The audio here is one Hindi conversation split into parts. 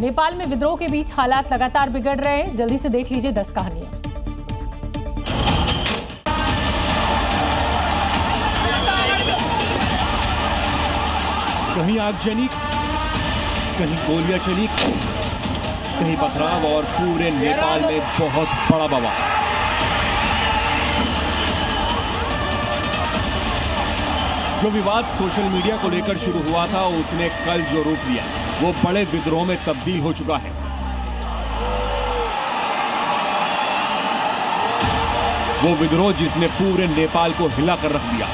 नेपाल में विद्रोह के बीच हालात लगातार बिगड़ रहे हैं। जल्दी से देख लीजिए 10 कहानियां। कहीं आगजनी, कहीं गोलियां चली, कहीं पथराव और पूरे नेपाल में बहुत बड़ा बवाल। जो विवाद सोशल मीडिया को लेकर शुरू हुआ था उसने कल जो रूप लिया वो बड़े विद्रोह में तब्दील हो चुका है। वो विद्रोह जिसने पूरे नेपाल को हिला कर रख दिया।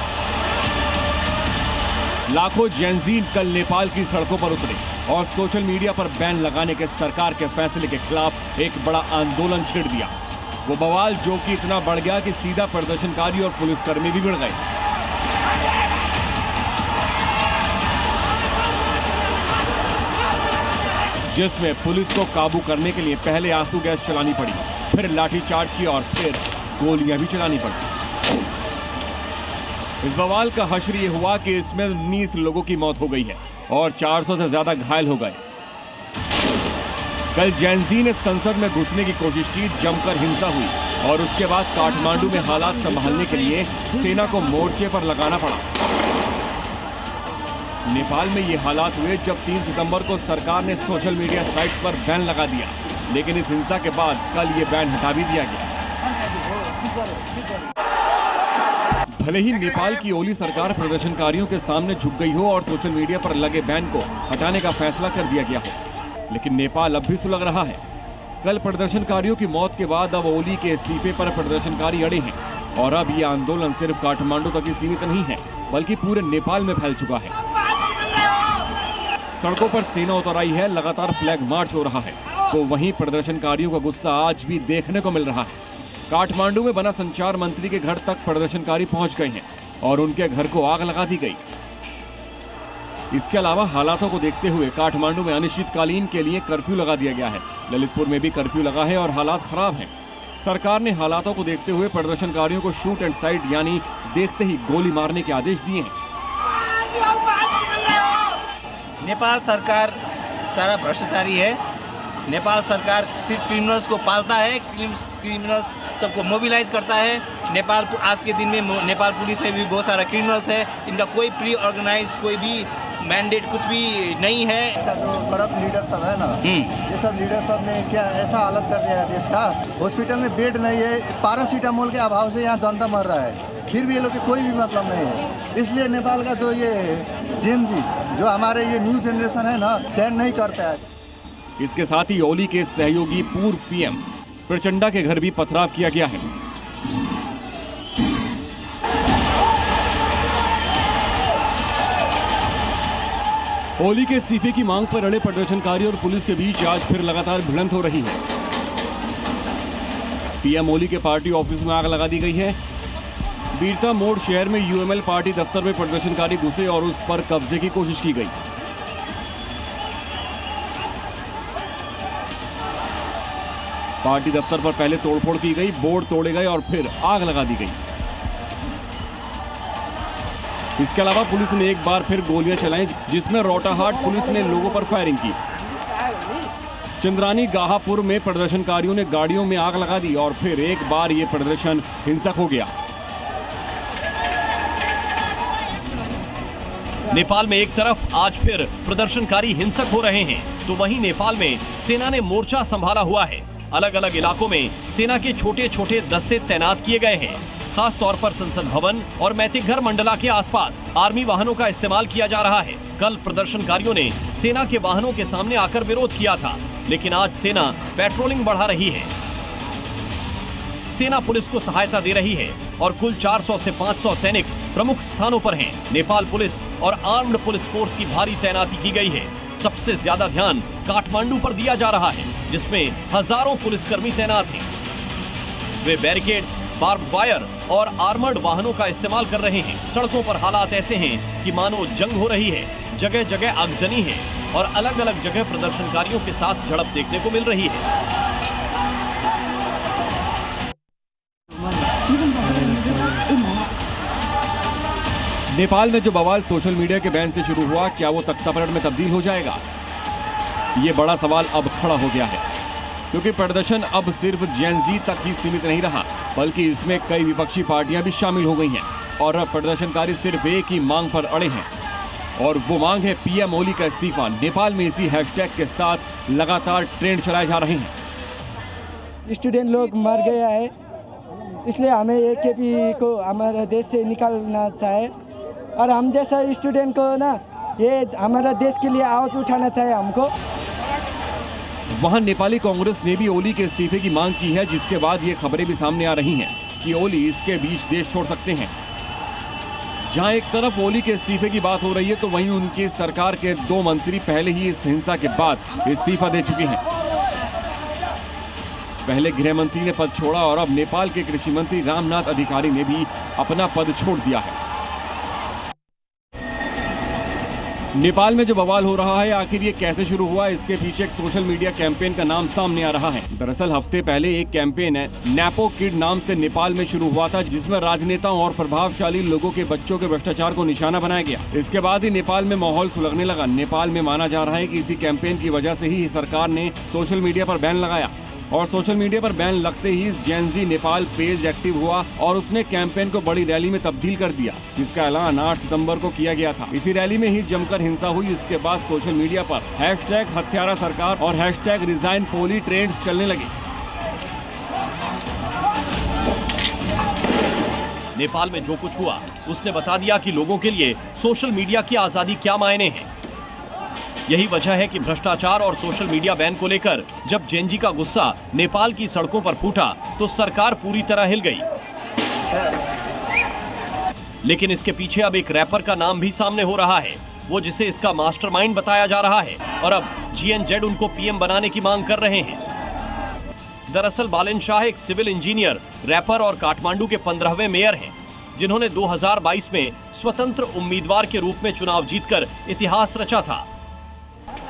लाखों जैनजीन कल नेपाल की सड़कों पर उतरे और सोशल मीडिया पर बैन लगाने के सरकार के फैसले के खिलाफ एक बड़ा आंदोलन छेड़ दिया। वो बवाल जो कि इतना बढ़ गया कि सीधा प्रदर्शनकारी और पुलिसकर्मी भी भिड़ गए। जिसमें पुलिस को काबू करने के लिए पहले आंसू गैस चलानी पड़ी, फिर लाठीचार्ज की और फिर गोलियां भी चलानी पड़ी। इस बवाल का हश्र ये हुआ कि इसमें 19 लोगों की मौत हो गई है और 400 से ज्यादा घायल हो गए। कल जैनजी ने संसद में घुसने की कोशिश की, जमकर हिंसा हुई और उसके बाद काठमांडू में हालात संभालने के लिए सेना को मोर्चे पर लगाना पड़ा। नेपाल में ये हालात हुए जब 3 सितंबर को सरकार ने सोशल मीडिया साइट्स पर बैन लगा दिया, लेकिन इस हिंसा के बाद कल ये बैन हटा भी दिया गया। भले ही नेपाल की ओली सरकार प्रदर्शनकारियों के सामने झुक गई हो और सोशल मीडिया पर लगे बैन को हटाने का फैसला कर दिया गया हो, लेकिन नेपाल अब भी सुलग रहा है। कल प्रदर्शनकारियों की मौत के बाद अब ओली के इस्तीफे पर प्रदर्शनकारी अड़े हैं और अब ये आंदोलन सिर्फ काठमांडू तक ही सीमित नहीं है बल्कि पूरे नेपाल में फैल चुका है। सड़कों पर सेना उतर आई है, लगातार फ्लैग मार्च हो रहा है, तो वहीं प्रदर्शनकारियों का गुस्सा आज भी देखने को मिल रहा है। काठमांडू में बना संचार मंत्री के घर तक प्रदर्शनकारी पहुंच गए हैं और उनके घर को आग लगा दी गई। इसके अलावा हालातों को देखते हुए काठमांडू में अनिश्चितकालीन के लिए कर्फ्यू लगा दिया गया है। ललितपुर में भी कर्फ्यू लगा है और हालात खराब हैं। सरकार ने हालातों को देखते हुए प्रदर्शनकारियों को शूट एंड साइट यानी देखते ही गोली मारने के आदेश दिए हैं। नेपाल सरकार सारा भ्रष्टाचारी है। नेपाल सरकार सिर्फ क्रिमिनल्स को पालता है, क्रिमिनल्स सबको मोबिलाइज करता है। नेपाल आज के दिन में नेपाल पुलिस में भी बहुत सारा क्रिमिनल्स है। इनका कोई प्री ऑर्गेनाइज कोई भी मैंडेट कुछ भी नहीं है। इसका जो करप्ट लीडर सब है ना, ये सब लीडर सब ने क्या ऐसा हालत कर दिया है देश का। हॉस्पिटल में बेड नहीं है, पैरासीटामोल के अभाव से यहाँ जनता मर रहा है, फिर भी ये लोग के कोई भी मतलब नहीं है। इसलिए नेपाल का जो ये जेनजी जो हमारे ये न्यू जनरेशन है ना, सहन नहीं करता है। इसके साथ ही ओली के सहयोगी पूर्व पीएम प्रचंडा के घर भी पथराव किया गया है। ओली के इस्तीफे की मांग पर अड़े प्रदर्शनकारी और पुलिस के बीच आज फिर लगातार भिड़ंत हो रही है। पीएम ओली के पार्टी ऑफिस में आग लगा दी गई है। बीरता मोड़ शहर में यूएमएल पार्टी दफ्तर में प्रदर्शनकारी घुसे और उस पर कब्जे की कोशिश की गई। पार्टी दफ्तर पर पहले तोड़फोड़ की गई, बोर्ड तोड़े गए और फिर आग लगा दी गई। इसके अलावा पुलिस ने एक बार फिर गोलियां चलाई, जिसमें रोटाहाट पुलिस ने लोगों पर फायरिंग की। चंद्रानी गाहापुर में प्रदर्शनकारियों ने गाड़ियों में आग लगा दी और फिर एक बार ये प्रदर्शन हिंसक हो गया। नेपाल में एक तरफ आज फिर प्रदर्शनकारी हिंसक हो रहे हैं, तो वहीं नेपाल में सेना ने मोर्चा संभाला हुआ है। अलग अलग इलाकों में सेना के छोटे छोटे दस्ते तैनात किए गए हैं। खास तौर पर संसद भवन और मैतिघर मंडला के आसपास आर्मी वाहनों का इस्तेमाल किया जा रहा है। कल प्रदर्शनकारियों ने सेना के वाहनों के सामने आकर विरोध किया था, लेकिन आज सेना पेट्रोलिंग बढ़ा रही है। सेना पुलिस को सहायता दे रही है और कुल 400 से 500 सैनिक प्रमुख स्थानों पर हैं। नेपाल पुलिस और आर्म्ड पुलिस फोर्स की भारी तैनाती की गई है। सबसे ज्यादा ध्यान काठमांडू पर दिया जा रहा है, जिसमें हजारों पुलिसकर्मी तैनात हैं। वे बैरिकेड्स, बार्ब वायर और आर्मर्ड वाहनों का इस्तेमाल कर रहे हैं। सड़कों पर हालात ऐसे हैं कि मानो जंग हो रही है। जगह जगह आगजनी है और अलग अलग जगह प्रदर्शनकारियों के साथ झड़प देखने को मिल रही है। नेपाल में जो बवाल सोशल मीडिया के बैन से शुरू हुआ, क्या वो तख्तापलट में तब्दील हो जाएगा? ये बड़ा सवाल अब खड़ा हो गया है, क्योंकि प्रदर्शन अब सिर्फ जेन जी तक ही सीमित नहीं रहा, बल्कि इसमें कई विपक्षी पार्टियां भी शामिल हो गई हैं और अब प्रदर्शनकारी सिर्फ एक ही मांग पर अड़े हैं, और वो मांग है पीएम ओली का इस्तीफा। नेपाल में इसी हैशटैग के साथ लगातार ट्रेंड चलाए जा रहे हैं। स्टूडेंट लोग मर गया है, इसलिए हमें AKP को हमारे देश से निकालना चाहे, और हम जैसा स्टूडेंट को ना ये हमारा देश के लिए आवाज उठाना चाहिए हमको। वहां नेपाली कांग्रेस ने भी ओली के इस्तीफे की मांग की है, जिसके बाद ये खबरें भी सामने आ रही हैं कि ओली इसके बीच देश छोड़ सकते हैं। जहां एक तरफ ओली के इस्तीफे की बात हो रही है, तो वहीं उनकी सरकार के 2 मंत्री पहले ही इस हिंसा के बाद इस्तीफा दे चुके हैं। पहले गृह मंत्री ने पद छोड़ा और अब नेपाल के कृषि मंत्री रामनाथ अधिकारी ने भी अपना पद छोड़ दिया है। नेपाल में जो बवाल हो रहा है, आखिर ये कैसे शुरू हुआ, इसके पीछे एक सोशल मीडिया कैंपेन का नाम सामने आ रहा है। दरअसल हफ्ते पहले एक कैंपेन है नैपो किड नाम से नेपाल में शुरू हुआ था, जिसमें राजनेताओं और प्रभावशाली लोगों के बच्चों के भ्रष्टाचार को निशाना बनाया गया। इसके बाद ही नेपाल में माहौल सुलगने लगा। नेपाल में माना जा रहा है कि इसी कैंपेन की वजह से ही सरकार ने सोशल मीडिया पर बैन लगाया, और सोशल मीडिया पर बैन लगते ही जेन जी नेपाल पेज एक्टिव हुआ और उसने कैंपेन को बड़ी रैली में तब्दील कर दिया, जिसका ऐलान 8 सितंबर को किया गया था। इसी रैली में ही जमकर हिंसा हुई। इसके बाद सोशल मीडिया पर हैशटैग हत्यारा सरकार और हैशटैग रिजाइन पोली ट्रेंड्स चलने लगे। नेपाल में जो कुछ हुआ उसने बता दिया कि लोगों के लिए सोशल मीडिया की आजादी क्या मायने हैं। यही वजह है कि भ्रष्टाचार और सोशल मीडिया बैन को लेकर जब जेन जी का गुस्सा नेपाल की सड़कों पर फूटा तो सरकार पूरी तरह हिल गई। लेकिन इसके पीछे अब एक रैपर का नाम भी सामने हो रहा है, वो जिसे इसका मास्टरमाइंड बताया जा रहा है, और अब GNZ उनको पीएम बनाने की मांग कर रहे हैं। दरअसल बालेन शाह एक सिविल इंजीनियर, रैपर और काठमांडू के 15वें मेयर हैं, जिन्होंने 2022 में स्वतंत्र उम्मीदवार के रूप में चुनाव जीतकर इतिहास रचा था।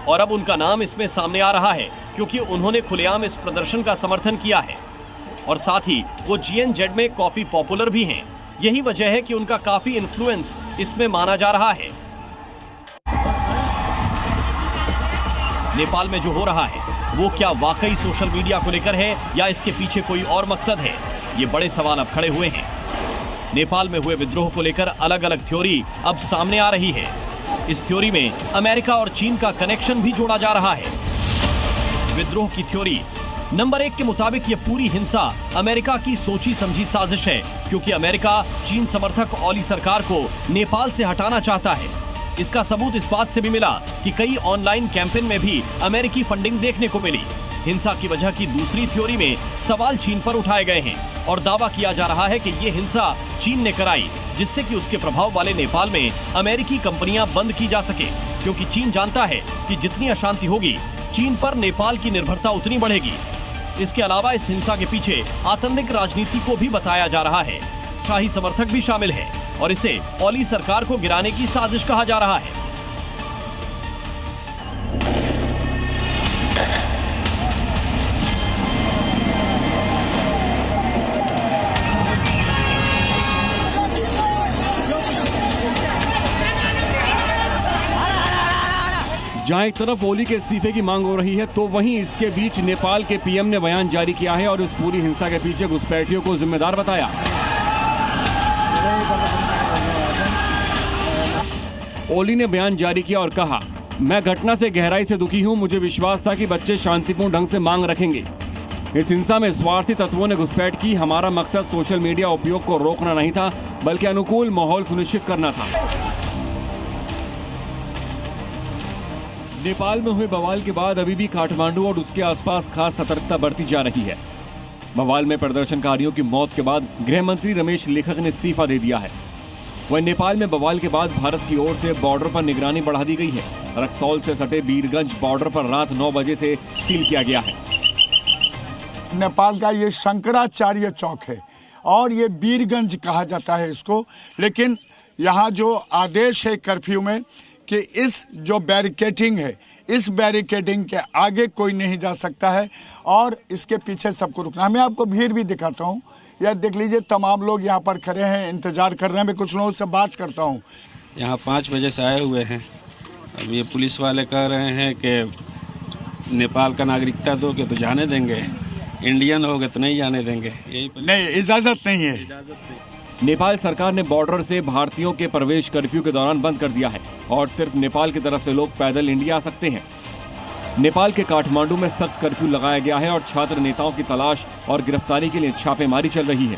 और अब उनका नाम इसमें सामने आ रहा है क्योंकि उन्होंने खुलेआम इस प्रदर्शन का समर्थन किया है, और साथ ही वो GNZ में काफी पॉपुलर भी हैं। यही वजह है कि उनका काफी इन्फ्लुएंस इसमें माना जा रहा है। नेपाल में जो हो रहा है वो क्या वाकई सोशल मीडिया को लेकर है या इसके पीछे कोई और मकसद है, ये बड़े सवाल अब खड़े हुए हैं। नेपाल में हुए विद्रोह को लेकर अलग अलग थ्योरी अब सामने आ रही है। इस थ्योरी में अमेरिका और चीन का कनेक्शन भी जोड़ा जा रहा है। विद्रोह की थ्योरी नंबर 1 के मुताबिक ये पूरी हिंसा अमेरिका की सोची समझी साजिश है, क्योंकि अमेरिका चीन समर्थक ओली सरकार को नेपाल से हटाना चाहता है। इसका सबूत इस बात से भी मिला कि कई ऑनलाइन कैंपेन में भी अमेरिकी फंडिंग देखने को मिली। हिंसा की वजह की दूसरी थ्योरी में सवाल चीन पर उठाए गए हैं और दावा किया जा रहा है कि ये हिंसा चीन ने कराई, जिससे कि उसके प्रभाव वाले नेपाल में अमेरिकी कंपनियां बंद की जा सके, क्योंकि चीन जानता है कि जितनी अशांति होगी चीन पर नेपाल की निर्भरता उतनी बढ़ेगी। इसके अलावा इस हिंसा के पीछे आतंरिक राजनीति को भी बताया जा रहा है। शाही समर्थक भी शामिल है और इसे ओली सरकार को गिराने की साजिश कहा जा रहा है। जहां एक तरफ ओली के इस्तीफे की मांग हो रही है, तो वहीं इसके बीच नेपाल के पीएम ने बयान जारी किया है और इस पूरी हिंसा के पीछे घुसपैठियों को जिम्मेदार बताया। ओली ने बयान जारी किया और कहा, मैं घटना से गहराई से दुखी हूं। मुझे विश्वास था कि बच्चे शांतिपूर्ण ढंग से मांग रखेंगे। इस हिंसा में स्वार्थी तत्वों ने घुसपैठ की। हमारा मकसद सोशल मीडिया उपयोग को रोकना नहीं था, बल्कि अनुकूल माहौल सुनिश्चित करना था। नेपाल में हुए बवाल के बाद अभी भी काठमांडू और उसके आसपास खास सतर्कता बरती जा रही है। बवाल में प्रदर्शनकारियों की मौत के बाद गृह मंत्री रमेश लेखक ने इस्तीफा दे दिया है। वहीं नेपाल में बवाल के बाद भारत की ओर से बॉर्डर पर निगरानी बढ़ा दी गई है। रक्सौल से सटे वीरगंज बॉर्डर पर रात 9 बजे से सील किया गया है। नेपाल का ये शंकराचार्य चौक है और ये वीरगंज कहा जाता है इसको, लेकिन यहाँ जो आदेश है कर्फ्यू में कि इस जो बैरिकेडिंग है, इस बैरिकेडिंग के आगे कोई नहीं जा सकता है और इसके पीछे सबको रुकना है। मैं आपको भीड़ भी दिखाता हूँ, यह देख लीजिए, तमाम लोग यहाँ पर खड़े हैं, इंतजार कर रहे हैं। मैं कुछ लोगों से बात करता हूँ। यहाँ 5 बजे से आए हुए हैं। अब ये पुलिस वाले कह रहे हैं कि नेपाल का नागरिकता दोगे तो जाने देंगे, इंडियन होगे तो नहीं जाने देंगे। यही नहीं, इजाजत नहीं है। नेपाल सरकार ने बॉर्डर से भारतीयों के प्रवेश कर्फ्यू के दौरान बंद कर दिया है और सिर्फ नेपाल की तरफ से लोग पैदल इंडिया आ सकते हैं। नेपाल के काठमांडू में सख्त कर्फ्यू लगाया गया है और छात्र नेताओं की तलाश और गिरफ्तारी के लिए छापेमारी चल रही है।